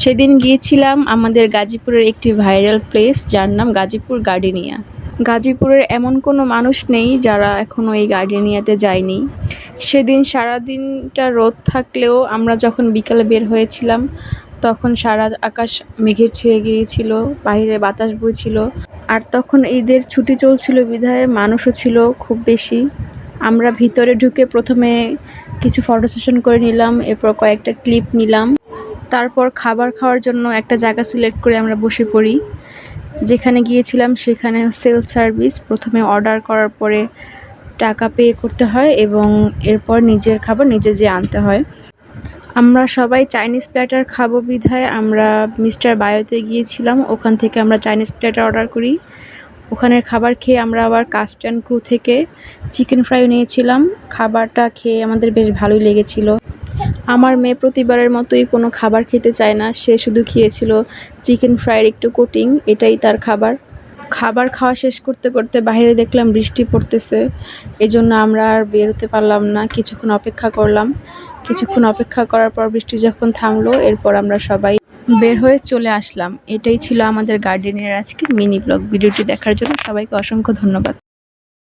সেদিন গিয়েছিলাম আমাদের গাজীপুরের একটি ভাইরাল প্লেস যার নাম গাজীপুর গার্ডেনিয়া। গাজীপুরের এমন কোনো মানুষ নেই যারা এখনও এই গার্ডেনিয়াতে যায়নি। সেদিন সারাদিনটা রোদ থাকলেও আমরা যখন বিকালে বের হয়েছিলাম তখন সারা আকাশ মেঘে ছেয়ে গিয়েছিল, বাইরে বাতাস বইছিল। আর তখন ঈদের ছুটি চলছিল বিধায় মানুষও ছিল খুব বেশি। আমরা ভিতরে ঢুকে প্রথমে কিছু ফটো সেশন করে নিলাম, এরপর কয়েকটা ক্লিপ নিলাম। তারপর খাবার খাওয়ার জন্য একটা জায়গা সিলেক্ট করে আমরা বসে পড়ি। যেখানে গিয়েছিলাম সেখানে সেলফ সার্ভিস, প্রথমে অর্ডার করার পরে টাকা পে করতে হয় এবং এরপর নিজের খাবার নিজে যেয়ে আনতে হয়। আমরা সবাই চাইনিজ প্ল্যাটার খাবো বিধায় আমরা মিস্টার বায়োতে গিয়েছিলাম, ওখান থেকে আমরা চাইনিজ প্ল্যাটার অর্ডার করি। ওখানের খাবার খেয়ে আমরা আবার কাস্ট অ্যান্ড ক্রু থেকে চিকেন ফ্রাইও নিয়েছিলাম। খাবারটা খেয়ে আমাদের বেশ ভালোই লেগেছিল। আমার মেয়ে প্রতিবারের মতোই কোনো খাবার খেতে চায় না, সে শুধু খেয়েছিল চিকেন ফ্রাইয়ের একটু কোটিং, এটাই তার খাবার। খাবার খাওয়া শেষ করতে করতে বাইরে দেখলাম বৃষ্টি পড়তেছে, এজন্য আমরা আর বেরোতে পারলাম না, কিছুক্ষণ অপেক্ষা করলাম। কিছুক্ষণ অপেক্ষা করার পর বৃষ্টি যখন থামলো এরপর আমরা সবাই বের হয়ে চলে আসলাম। এটাই ছিল আমাদের গার্ডেনের আজকের মিনি ব্লগ। ভিডিওটি দেখার জন্য সবাইকে অসংখ্য ধন্যবাদ।